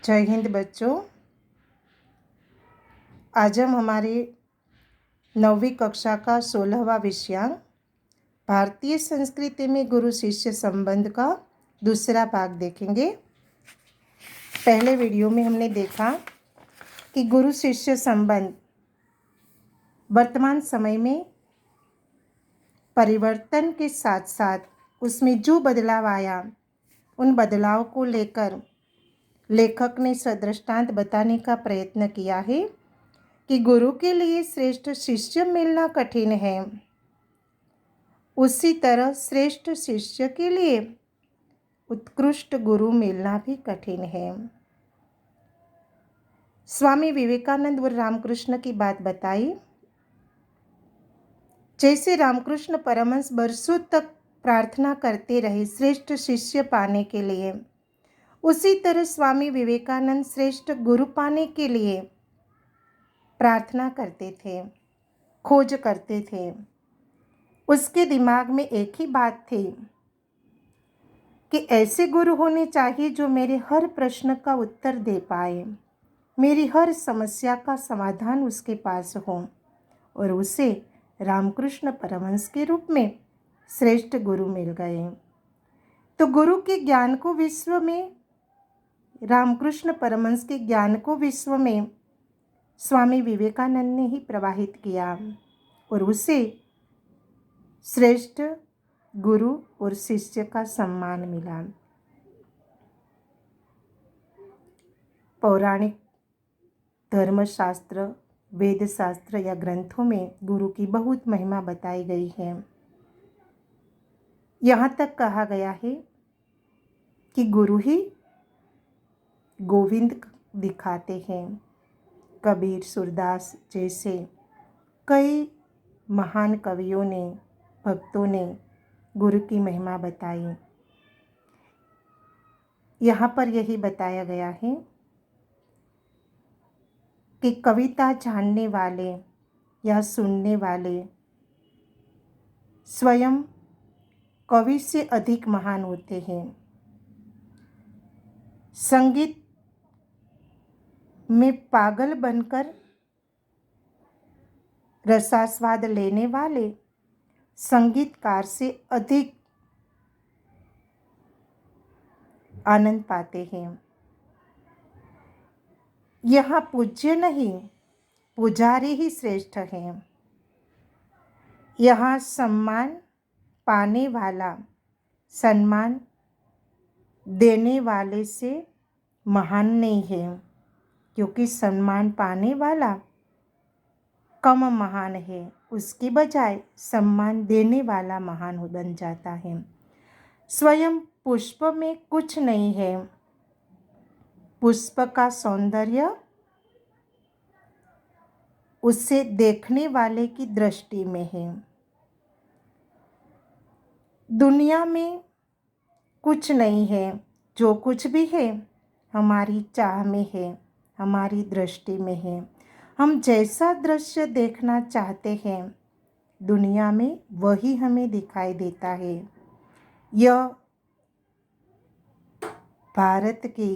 जय हिंद बच्चों। आज हम हमारे 9वीं कक्षा का 16वां विषयांक भारतीय संस्कृति में गुरु शिष्य संबंध का दूसरा भाग देखेंगे। पहले वीडियो में हमने देखा कि गुरु शिष्य संबंध वर्तमान समय में परिवर्तन के साथ साथ उसमें जो बदलाव आया उन बदलाव को लेकर लेखक ने सदृष्टांत बताने का प्रयत्न किया है कि गुरु के लिए श्रेष्ठ शिष्य मिलना कठिन है, उसी तरह श्रेष्ठ शिष्य के लिए उत्कृष्ट गुरु मिलना भी कठिन है। स्वामी विवेकानंद और रामकृष्ण की बात बताई। जैसे रामकृष्ण परमहंस बरसों तक प्रार्थना करते रहे श्रेष्ठ शिष्य पाने के लिए, उसी तरह स्वामी विवेकानंद श्रेष्ठ गुरु पाने के लिए प्रार्थना करते थे, खोज करते थे। उसके दिमाग में एक ही बात थी कि ऐसे गुरु होने चाहिए जो मेरे हर प्रश्न का उत्तर दे पाए, मेरी हर समस्या का समाधान उसके पास हो। और उसे रामकृष्ण परमहंस के रूप में श्रेष्ठ गुरु मिल गए। तो गुरु के ज्ञान को विश्व में, रामकृष्ण परमहंस के ज्ञान को विश्व में स्वामी विवेकानंद ने ही प्रवाहित किया और उसे श्रेष्ठ गुरु और शिष्य का सम्मान मिला। पौराणिक धर्मशास्त्र, वेद शास्त्र या ग्रंथों में गुरु की बहुत महिमा बताई गई है। यहाँ तक कहा गया है कि गुरु ही गोविंद दिखाते हैं। कबीर, सूरदास जैसे कई महान कवियों ने, भक्तों ने गुरु की महिमा बताई। यहाँ पर यही बताया गया है कि कविता जानने वाले या सुनने वाले स्वयं कवि से अधिक महान होते हैं। संगीत में पागल बनकर रसास्वाद लेने वाले संगीतकार से अधिक आनंद पाते हैं। यहाँ पूज्य नहीं, पुजारी ही श्रेष्ठ हैं। यहाँ सम्मान पाने वाला सम्मान देने वाले से महान नहीं है, क्योंकि सम्मान पाने वाला कम महान है, उसकी बजाय सम्मान देने वाला महान बन जाता है। स्वयं पुष्प में कुछ नहीं है, पुष्प का सौंदर्य उसे देखने वाले की दृष्टि में है। दुनिया में कुछ नहीं है, जो कुछ भी है हमारी चाह में है, हमारी दृष्टि में है। हम जैसा दृश्य देखना चाहते हैं दुनिया में वही हमें दिखाई देता है। यह भारत की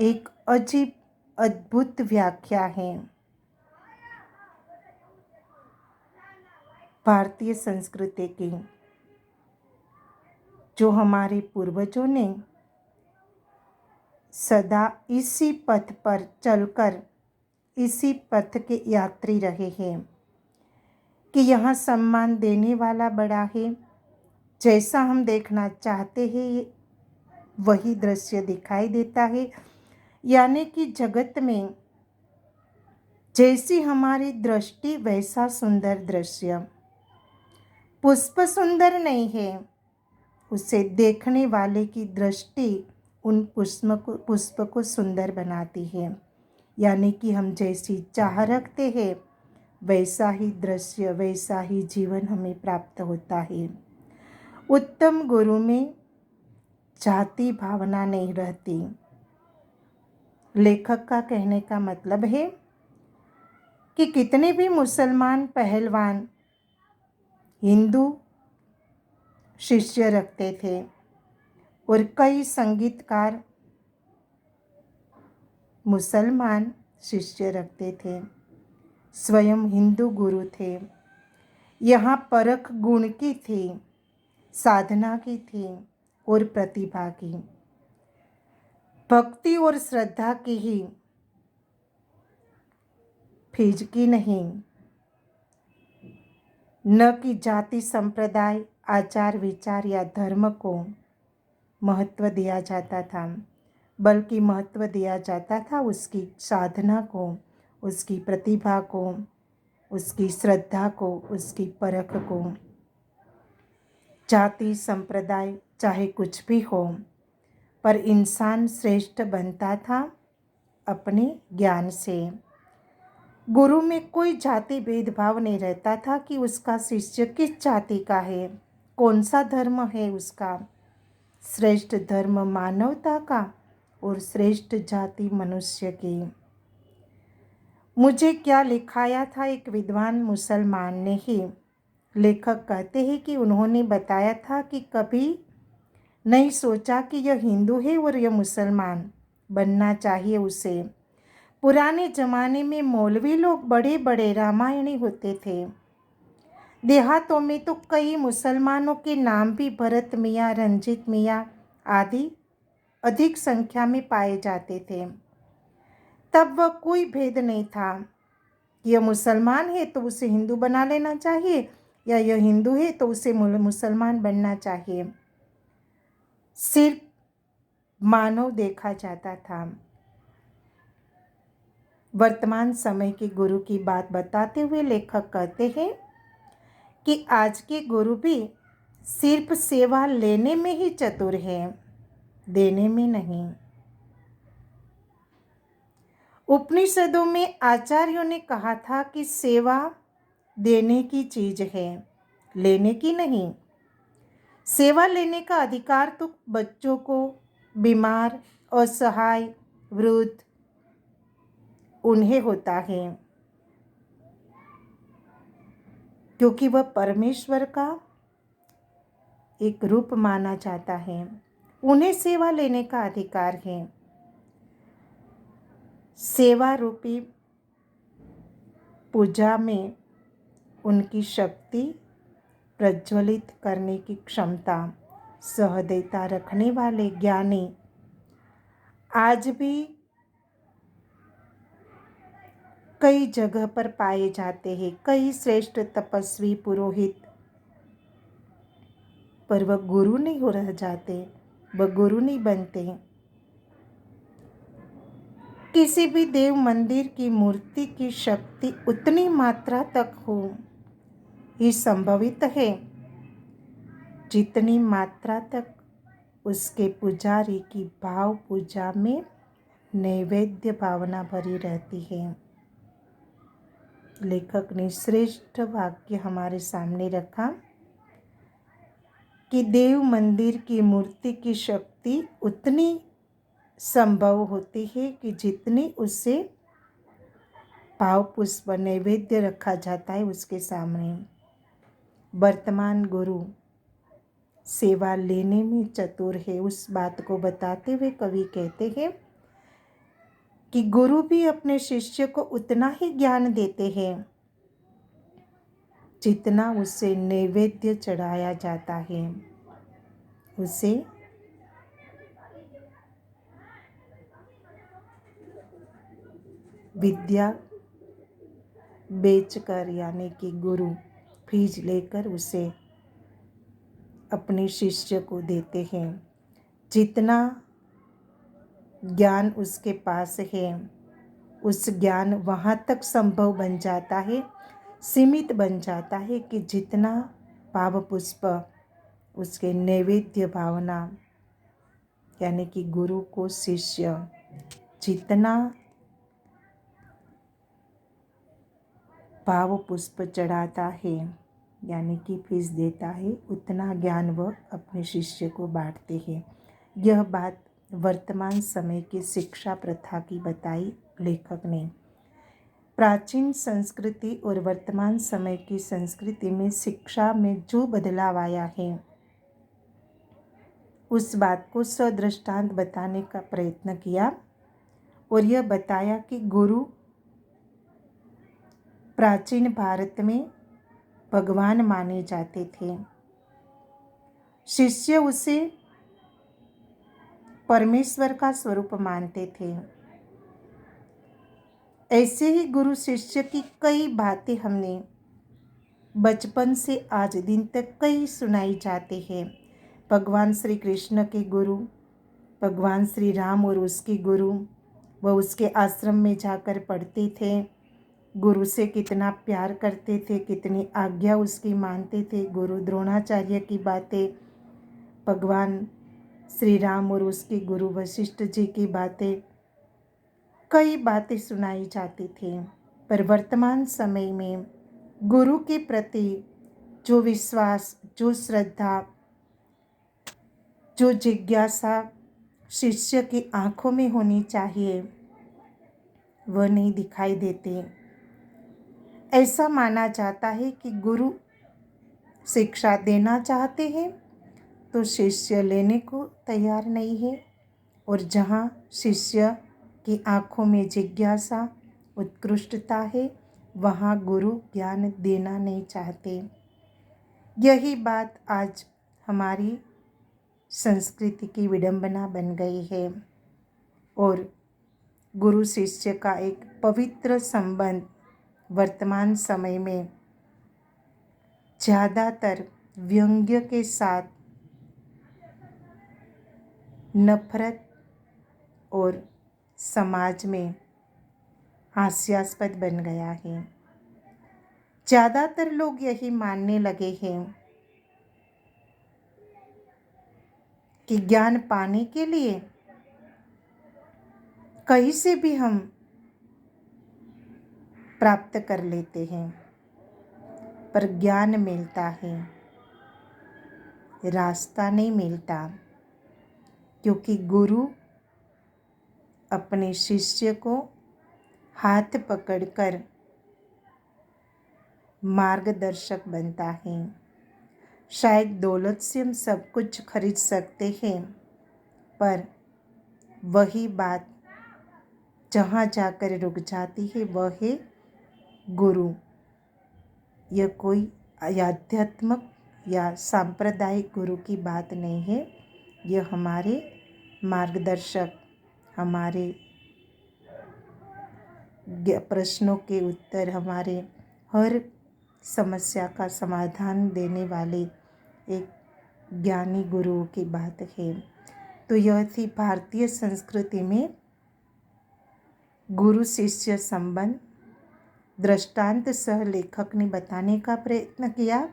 एक अजीब अद्भुत व्याख्या है भारतीय संस्कृति की, जो हमारे पूर्वजों ने सदा इसी पथ पर चलकर इसी पथ के यात्री रहे हैं कि यहाँ सम्मान देने वाला बड़ा है। जैसा हम देखना चाहते हैं वही दृश्य दिखाई देता है। यानी कि जगत में जैसी हमारी दृष्टि वैसा सुंदर दृश्य। पुष्प सुंदर नहीं है, उसे देखने वाले की दृष्टि उन पुष्प को सुंदर बनाती है। यानी कि हम जैसी चाह रखते हैं वैसा ही दृश्य, वैसा ही जीवन हमें प्राप्त होता है। उत्तम गुरु में जाति भावना नहीं रहती। लेखक का कहने का मतलब है कि कितने भी मुसलमान पहलवान हिंदू शिष्य रखते थे और कई संगीतकार मुसलमान शिष्य रखते थे, स्वयं हिंदू गुरु थे। यहाँ परख गुण की थी, साधना की थी और प्रतिभा की, भक्ति और श्रद्धा की ही, फीज की नहीं। न कि जाति संप्रदाय, आचार विचार या धर्म को महत्व दिया जाता था, बल्कि महत्व दिया जाता था उसकी साधना को, उसकी प्रतिभा को, उसकी श्रद्धा को, उसकी परख को। जाति संप्रदाय चाहे कुछ भी हो, पर इंसान श्रेष्ठ बनता था अपने ज्ञान से। गुरु में कोई जाति भेदभाव नहीं रहता था कि उसका शिष्य किस जाति का है, कौन सा धर्म है उसका। श्रेष्ठ धर्म मानवता का और श्रेष्ठ जाति मनुष्य की। मुझे क्या लिखाया था एक विद्वान मुसलमान ने ही। लेखक कहते हैं कि उन्होंने बताया था कि कभी नहीं सोचा कि यह हिंदू है और यह मुसलमान बनना चाहिए उसे। पुराने ज़माने में मौलवी लोग बड़े बड़े रामायणी होते थे। देहातों में तो कई मुसलमानों के नाम भी भरत मियाँ, रंजीत मियाँ आदि अधिक संख्या में पाए जाते थे। तब वह कोई भेद नहीं था कि यह मुसलमान है तो उसे हिंदू बना लेना चाहिए, या यह हिंदू है तो उसे मुसलमान बनना चाहिए। सिर्फ मानव देखा जाता था। वर्तमान समय के गुरु की बात बताते हुए लेखक कहते हैं कि आज के गुरु भी सिर्फ सेवा लेने में ही चतुर हैं, देने में नहीं। उपनिषदों में आचार्यों ने कहा था कि सेवा देने की चीज है, लेने की नहीं। सेवा लेने का अधिकार तो बच्चों को, बीमार, असहाय, वृद्ध, उन्हें होता है, क्योंकि वह परमेश्वर का एक रूप माना जाता है। उन्हें सेवा लेने का अधिकार है। सेवा रूपी पूजा में उनकी शक्ति प्रज्वलित करने की क्षमता, सहृदयता रखने वाले ज्ञानी आज भी कई जगह पर पाए जाते हैं। कई श्रेष्ठ तपस्वी पुरोहित, पर वह गुरु नहीं हो रह जाते, वह गुरु नहीं बनते। किसी भी देव मंदिर की मूर्ति की शक्ति उतनी मात्रा तक हो ही संभवित है जितनी मात्रा तक उसके पुजारी की भाव पूजा में नैवेद्य भावना भरी रहती है। लेखक ने श्रेष्ठ वाक्य हमारे सामने रखा कि देव मंदिर की मूर्ति की शक्ति उतनी संभव होती है कि जितनी उससे भाव पुष्प नैवेद्य रखा जाता है उसके सामने। वर्तमान गुरु सेवा लेने में चतुर है, उस बात को बताते हुए कवि कहते हैं कि गुरु भी अपने शिष्य को उतना ही ज्ञान देते हैं जितना उससे नैवेद्य चढ़ाया जाता है। उसे विद्या बेचकर, यानी कि गुरु फीस लेकर उसे अपने शिष्य को देते हैं। जितना ज्ञान उसके पास है, उस ज्ञान वहाँ तक संभव बन जाता है, सीमित बन जाता है कि जितना भाव पुष्प उसके नैवेद्य भावना, यानी कि गुरु को शिष्य जितना भाव पुष्प चढ़ाता है, यानी कि फीस देता है, उतना ज्ञान वह अपने शिष्य को बांटते हैं। यह बात वर्तमान समय की शिक्षा प्रथा की बताई लेखक ने। प्राचीन संस्कृति और वर्तमान समय की संस्कृति में शिक्षा में जो बदलाव आया है, उस बात को सदृष्टांत बताने का प्रयत्न किया और यह बताया कि गुरु प्राचीन भारत में भगवान माने जाते थे। शिष्य उसे परमेश्वर का स्वरूप मानते थे। ऐसे ही गुरु शिष्य की कई बातें हमने बचपन से आज दिन तक कई सुनाई जाती है। भगवान श्री कृष्ण के गुरु, भगवान श्री राम और उसके गुरु, वह उसके आश्रम में जाकर पढ़ते थे, गुरु से कितना प्यार करते थे, कितनी आज्ञा उसकी मानते थे। गुरु द्रोणाचार्य की बातें, भगवान श्री राम और उसके गुरु वशिष्ठ जी की बातें, कई बातें सुनाई जाती थी। पर वर्तमान समय में गुरु के प्रति जो विश्वास, जो श्रद्धा, जो जिज्ञासा शिष्य की आंखों में होनी चाहिए, वह नहीं दिखाई देते। ऐसा माना जाता है कि गुरु शिक्षा देना चाहते हैं तो शिष्य लेने को तैयार नहीं है, और जहाँ शिष्य की आंखों में जिज्ञासा, उत्कृष्टता है, वहाँ गुरु ज्ञान देना नहीं चाहते। यही बात आज हमारी संस्कृति की विडंबना बन गई है, और गुरु शिष्य का एक पवित्र संबंध वर्तमान समय में ज़्यादातर व्यंग्य के साथ नफरत और समाज में हास्यास्पद बन गया है। ज़्यादातर लोग यही मानने लगे हैं कि ज्ञान पाने के लिए कहीं से भी हम प्राप्त कर लेते हैं, पर ज्ञान मिलता है, रास्ता नहीं मिलता। क्योंकि गुरु अपने शिष्य को हाथ पकड़कर मार्गदर्शक बनता है। शायद दौलत से हम सब कुछ खरीद सकते हैं, पर वही बात जहाँ जाकर रुक जाती है वह है गुरु। यह कोई आध्यात्मिक या सांप्रदायिक गुरु की बात नहीं है। यह हमारे मार्गदर्शक, हमारे प्रश्नों के उत्तर, हमारे हर समस्या का समाधान देने वाले एक ज्ञानी गुरुओं की बात है। तो यह थी भारतीय संस्कृति में गुरु शिष्य संबंध। दृष्टांत सह लेखक ने बताने का प्रयत्न किया,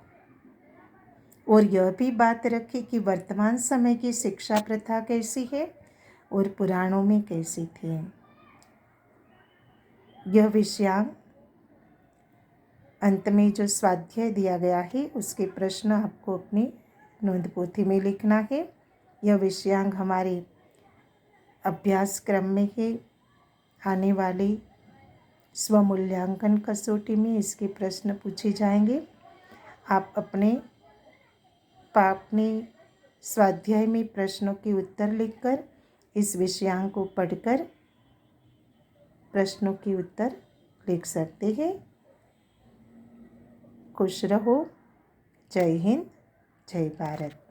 और यह भी बात रखी कि वर्तमान समय की शिक्षा प्रथा कैसी है और पुराणों में कैसी थी। यह विषयांग अंत में जो स्वाध्याय दिया गया है उसके प्रश्न आपको अपनी नोंद पोथी में लिखना है। यह विषयांग हमारे अभ्यासक्रम में है। आने वाली स्वमूल्यांकन कसौटी में इसके प्रश्न पूछे जाएंगे। आप अपने स्वाध्याय में प्रश्नों के उत्तर लिखकर इस विषयांग को पढ़कर प्रश्नों के उत्तर लिख सकते हैं। खुश रहो। जय हिंद, जय भारत।